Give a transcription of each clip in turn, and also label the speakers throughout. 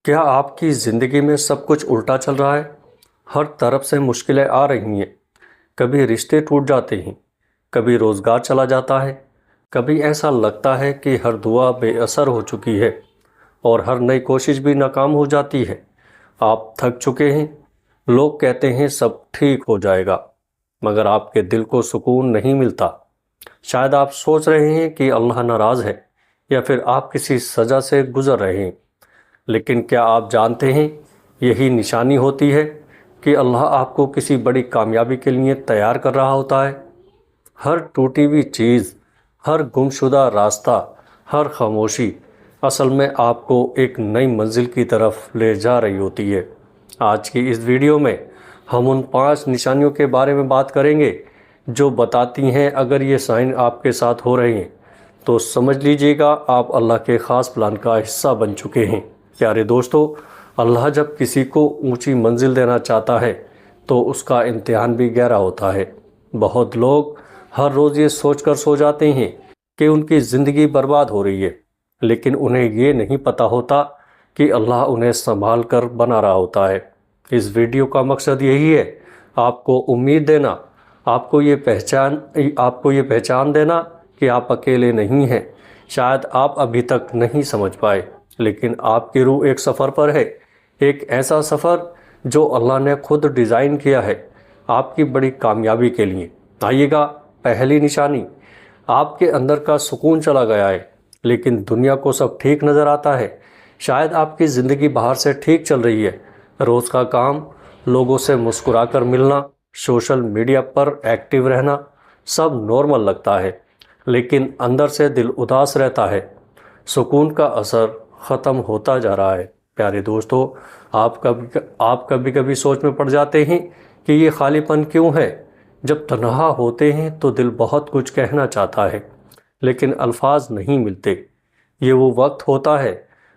Speaker 1: کیا آپ کی زندگی میں سب کچھ الٹا چل رہا ہے؟ ہر طرف سے مشکلیں آ رہی ہیں، کبھی رشتے ٹوٹ جاتے ہیں، کبھی روزگار چلا جاتا ہے، کبھی ایسا لگتا ہے کہ ہر دعا بے اثر ہو چکی ہے اور ہر نئی کوشش بھی ناکام ہو جاتی ہے۔ آپ تھک چکے ہیں، لوگ کہتے ہیں سب ٹھیک ہو جائے گا، مگر آپ کے دل کو سکون نہیں ملتا۔ شاید آپ سوچ رہے ہیں کہ اللہ ناراض ہے یا پھر آپ کسی سزا سے گزر رہے ہیں، لیکن کیا آپ جانتے ہیں یہی نشانی ہوتی ہے کہ اللہ آپ کو کسی بڑی کامیابی کے لیے تیار کر رہا ہوتا ہے۔ ہر ٹوٹی ہوئی چیز، ہر گمشدہ راستہ، ہر خاموشی اصل میں آپ کو ایک نئی منزل کی طرف لے جا رہی ہوتی ہے۔ آج کی اس ویڈیو میں ہم ان 5 نشانیوں کے بارے میں بات کریں گے جو بتاتی ہیں اگر یہ سائن آپ کے ساتھ ہو رہے ہیں تو سمجھ لیجئے گا آپ اللہ کے خاص پلان کا حصہ بن چکے ہیں۔ پیارے دوستو، اللہ جب کسی کو اونچی منزل دینا چاہتا ہے تو اس کا امتحان بھی گہرا ہوتا ہے۔ بہت لوگ ہر روز یہ سوچ کر سو جاتے ہیں کہ ان کی زندگی برباد ہو رہی ہے، لیکن انہیں یہ نہیں پتا ہوتا کہ اللہ انہیں سنبھال کر بنا رہا ہوتا ہے۔ اس ویڈیو کا مقصد یہی ہے، آپ کو امید دینا، آپ کو یہ پہچان دینا کہ آپ اکیلے نہیں ہیں۔ شاید آپ ابھی تک نہیں سمجھ پائے، لیکن آپ کی روح ایک سفر پر ہے، ایک ایسا سفر جو اللہ نے خود ڈیزائن کیا ہے آپ کی بڑی کامیابی کے لیے۔ آئیے گا، پہلی نشانی، آپ کے اندر کا سکون چلا گیا ہے لیکن دنیا کو سب ٹھیک نظر آتا ہے۔ شاید آپ کی زندگی باہر سے ٹھیک چل رہی ہے، روز کا کام، لوگوں سے مسکرا کر ملنا، سوشل میڈیا پر ایکٹیو رہنا، سب نارمل لگتا ہے، لیکن اندر سے دل اداس رہتا ہے۔ سکون کا اثر ختم ہوتا جا رہا ہے۔ پیارے دوستو، آپ کبھی کبھی سوچ میں پڑ جاتے ہیں کہ یہ خالی پن کیوں ہے؟ جب تنہا ہوتے ہیں تو دل بہت کچھ کہنا چاہتا ہے لیکن الفاظ نہیں ملتے۔ یہ وہ وقت ہوتا ہے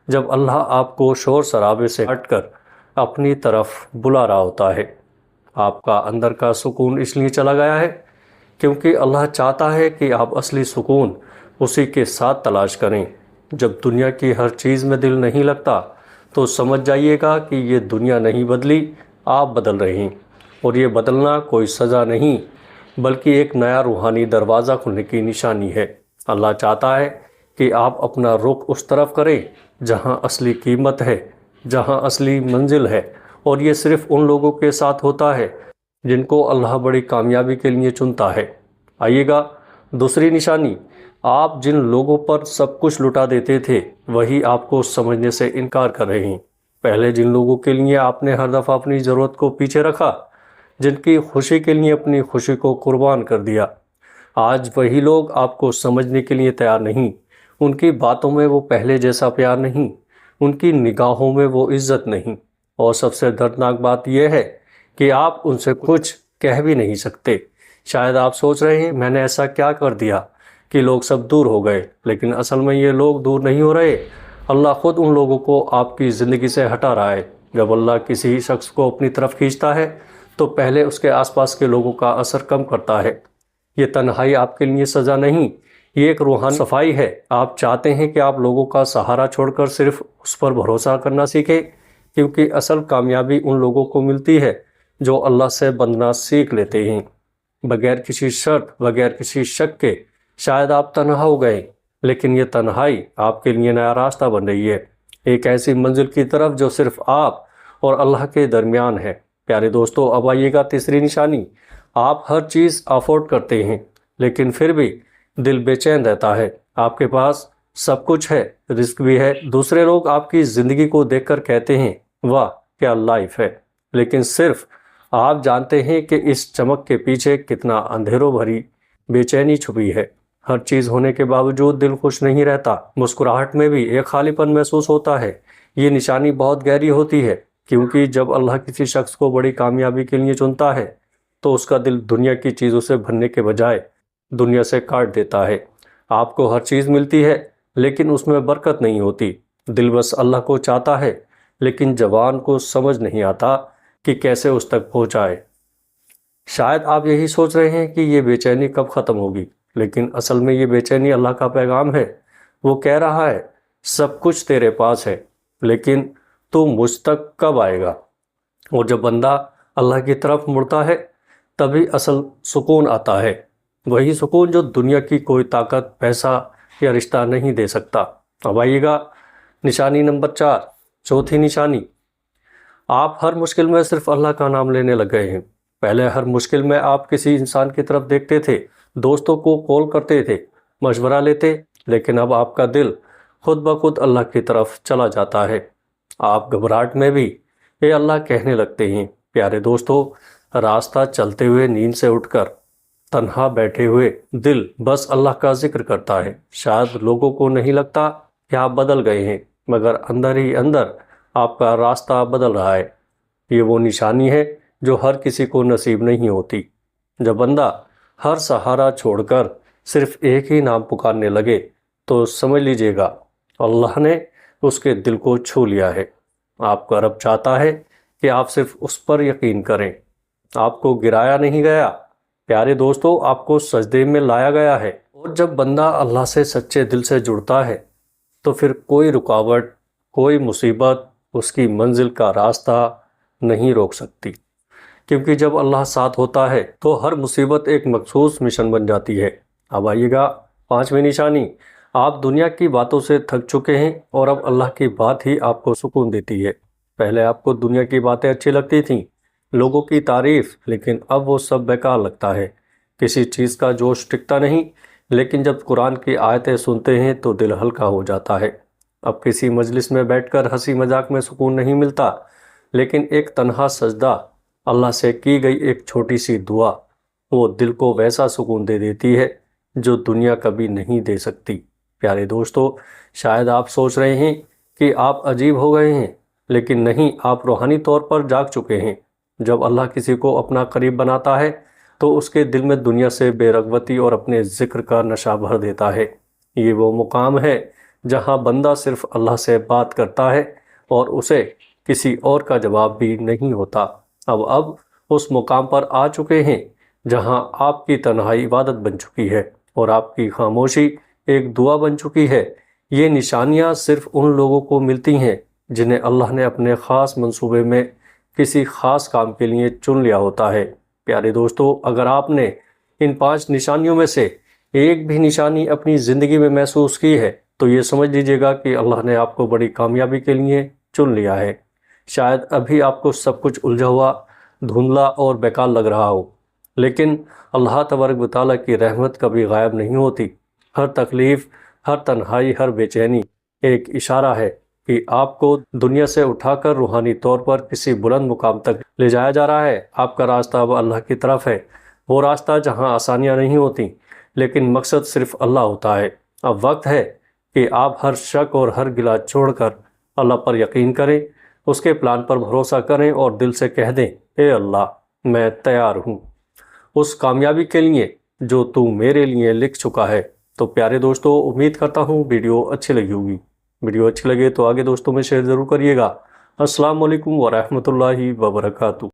Speaker 1: جب اللہ آپ کو شور شرابے سے ہٹ کر اپنی طرف بلا رہا ہوتا ہے۔ آپ کا اندر کا سکون اس لیے چلا گیا ہے کیونکہ اللہ چاہتا ہے کہ آپ اصلی سکون اسی کے ساتھ تلاش کریں۔ جب دنیا کی ہر چیز میں دل نہیں لگتا تو سمجھ جائیے گا کہ یہ دنیا نہیں بدلی، آپ بدل رہے ہیں، اور یہ بدلنا کوئی سزا نہیں بلکہ ایک نیا روحانی دروازہ کھلنے کی نشانی ہے۔ اللہ چاہتا ہے کہ آپ اپنا رخ اس طرف کریں جہاں اصلی قیمت ہے، جہاں اصلی منزل ہے، اور یہ صرف ان لوگوں کے ساتھ ہوتا ہے جن کو اللہ بڑی کامیابی کے لیے چنتا ہے۔ آئیے گا، دوسری نشانی، آپ جن لوگوں پر سب کچھ لٹا دیتے تھے وہی آپ کو سمجھنے سے انکار کر رہے ہیں۔ پہلے جن لوگوں کے لیے آپ نے ہر دفعہ اپنی ضرورت کو پیچھے رکھا، جن کی خوشی کے لیے اپنی خوشی کو قربان کر دیا، آج وہی لوگ آپ کو سمجھنے کے لیے تیار نہیں۔ ان کی باتوں میں وہ پہلے جیسا پیار نہیں، ان کی نگاہوں میں وہ عزت نہیں، اور سب سے دردناک بات یہ ہے کہ آپ ان سے کچھ کہہ بھی نہیں سکتے۔ شاید آپ سوچ رہے ہیں میں نے ایسا کیا کر دیا کہ لوگ سب دور ہو گئے، لیکن اصل میں یہ لوگ دور نہیں ہو رہے، اللہ خود ان لوگوں کو آپ کی زندگی سے ہٹا رہا ہے۔ جب اللہ کسی شخص کو اپنی طرف کھینچتا ہے تو پہلے اس کے آس پاس کے لوگوں کا اثر کم کرتا ہے۔ یہ تنہائی آپ کے لیے سزا نہیں، یہ ایک روحانی صفائی ہے۔ آپ چاہتے ہیں کہ آپ لوگوں کا سہارا چھوڑ کر صرف اس پر بھروسہ کرنا سیکھیں، کیونکہ اصل کامیابی ان لوگوں کو ملتی ہے جو اللہ سے بندنا سیکھ لیتے ہیں بغیر کسی شرط، بغیر کسی شک کے۔ شاید آپ تنہا ہو گئے، لیکن یہ تنہائی آپ کے لیے نیا راستہ بن رہی ہے، ایک ایسی منزل کی طرف جو صرف آپ اور اللہ کے درمیان ہے۔ پیارے دوستو، اب آئیے گا تیسری نشانی، آپ ہر چیز افورڈ کرتے ہیں لیکن پھر بھی دل بے چین رہتا ہے۔ آپ کے پاس سب کچھ ہے، رزق بھی ہے، دوسرے لوگ آپ کی زندگی کو دیکھ کر کہتے ہیں واہ کیا لائف ہے، لیکن صرف آپ جانتے ہیں کہ اس چمک کے پیچھے کتنا اندھیروں بھری بے چینی چھپی ہے۔ ہر چیز ہونے کے باوجود دل خوش نہیں رہتا، مسکراہٹ میں بھی ایک خالی پن محسوس ہوتا ہے۔ یہ نشانی بہت گہری ہوتی ہے کیونکہ جب اللہ کسی شخص کو بڑی کامیابی کے لیے چنتا ہے تو اس کا دل دنیا کی چیزوں سے بھرنے کے بجائے دنیا سے کاٹ دیتا ہے۔ آپ کو ہر چیز ملتی ہے لیکن اس میں برکت نہیں ہوتی۔ دل بس اللہ کو چاہتا ہے لیکن زبان کو سمجھ نہیں آتا کہ کیسے اس تک پہنچائے۔ شاید آپ یہی سوچ رہے ہیں کہ یہ بے چینی کب ختم ہوگی، لیکن اصل میں یہ بے چینی اللہ کا پیغام ہے۔ وہ کہہ رہا ہے سب کچھ تیرے پاس ہے لیکن تو مجھ تک کب آئے گا؟ اور جب بندہ اللہ کی طرف مڑتا ہے تبھی اصل سکون آتا ہے، وہی سکون جو دنیا کی کوئی طاقت، پیسہ یا رشتہ نہیں دے سکتا۔ اب آئیے گا نشانی نمبر 4، چوتھی نشانی۔ آپ ہر مشکل میں صرف اللہ کا نام لینے لگ گئے ہیں۔ پہلے ہر مشکل میں آپ کسی انسان کی طرف دیکھتے تھے، دوستوں کو کال کرتے تھے، مشورہ لیتے، لیکن اب آپ کا دل خود بخود اللہ کی طرف چلا جاتا ہے۔ آپ گھبراہٹ میں بھی اے اللہ کہنے لگتے ہیں۔ پیارے دوستو، راستہ چلتے ہوئے نیند سے اٹھ کر تنہا بیٹھے ہوئے دل بس اللہ کا ذکر کرتا ہے۔ شاید لوگوں کو نہیں لگتا کہ آپ بدل گئے ہیں، مگر اندر ہی اندر آپ کا راستہ بدل رہا ہے۔ یہ وہ نشانی ہے جو ہر کسی کو نصیب نہیں ہوتی۔ جب بندہ ہر سہارا چھوڑ کر صرف ایک ہی نام پکارنے لگے تو سمجھ لیجئے گا اللہ نے اس کے دل کو چھو لیا ہے۔ آپ کا رب چاہتا ہے کہ آپ صرف اس پر یقین کریں۔ آپ کو گرایا نہیں گیا، پیارے دوستو، آپ کو سجدے میں لایا گیا ہے۔ اور جب بندہ اللہ سے سچے دل سے جڑتا ہے تو پھر کوئی رکاوٹ، کوئی مصیبت اس کی منزل کا راستہ نہیں روک سکتی، کیونکہ جب اللہ ساتھ ہوتا ہے تو ہر مصیبت ایک مخصوص مشن بن جاتی ہے۔ اب آئیے گا 5ویں نشانی۔ آپ دنیا کی باتوں سے تھک چکے ہیں اور اب اللہ کی بات ہی آپ کو سکون دیتی ہے۔ پہلے آپ کو دنیا کی باتیں اچھی لگتی تھیں، لوگوں کی تعریف، لیکن اب وہ سب بیکار لگتا ہے۔ کسی چیز کا جوش ٹکتا نہیں، لیکن جب قرآن کی آیتیں سنتے ہیں تو دل ہلکا ہو جاتا ہے۔ اب کسی مجلس میں بیٹھ کر ہنسی مذاق میں سکون نہیں ملتا، لیکن ایک تنہا سجدہ، اللہ سے کی گئی ایک چھوٹی سی دعا، وہ دل کو ویسا سکون دے دیتی ہے جو دنیا کبھی نہیں دے سکتی۔ پیارے دوستو، شاید آپ سوچ رہے ہیں کہ آپ عجیب ہو گئے ہیں، لیکن نہیں، آپ روحانی طور پر جاگ چکے ہیں۔ جب اللہ کسی کو اپنا قریب بناتا ہے تو اس کے دل میں دنیا سے بے رغبتی اور اپنے ذکر کا نشہ بھر دیتا ہے۔ یہ وہ مقام ہے جہاں بندہ صرف اللہ سے بات کرتا ہے اور اسے کسی اور کا جواب بھی نہیں ہوتا۔ اب اس مقام پر آ چکے ہیں جہاں آپ کی تنہائی عبادت بن چکی ہے اور آپ کی خاموشی ایک دعا بن چکی ہے۔ یہ نشانیاں صرف ان لوگوں کو ملتی ہیں جنہیں اللہ نے اپنے خاص منصوبے میں کسی خاص کام کے لیے چن لیا ہوتا ہے۔ پیارے دوستو، اگر آپ نے ان 5 نشانیوں میں سے ایک بھی نشانی اپنی زندگی میں محسوس کی ہے تو یہ سمجھ لیجئے گا کہ اللہ نے آپ کو بڑی کامیابی کے لیے چن لیا ہے۔ شاید ابھی آپ کو سب کچھ الجھا ہوا، دھندلا اور بیکار لگ رہا ہو، لیکن اللہ تبارک و تعالیٰ کی رحمت کبھی غائب نہیں ہوتی۔ ہر تکلیف، ہر تنہائی، ہر بے چینی ایک اشارہ ہے کہ آپ کو دنیا سے اٹھا کر روحانی طور پر کسی بلند مقام تک لے جایا جا رہا ہے۔ آپ کا راستہ اب اللہ کی طرف ہے، وہ راستہ جہاں آسانیاں نہیں ہوتی لیکن مقصد صرف اللہ ہوتا ہے۔ اب وقت ہے کہ آپ ہر شک اور ہر گلہ چھوڑ کر اللہ پر یقین کریں، اس کے پلان پر بھروسہ کریں اور دل سے کہہ دیں، اے اللہ، میں تیار ہوں اس کامیابی کے لیے جو تو میرے لیے لکھ چکا ہے۔ تو پیارے دوستو، امید کرتا ہوں ویڈیو اچھی لگی ہوگی۔ ویڈیو اچھی لگے تو آگے دوستوں میں شیئر ضرور کریے گا۔ السلام علیکم ورحمۃ اللہ وبرکاتہ۔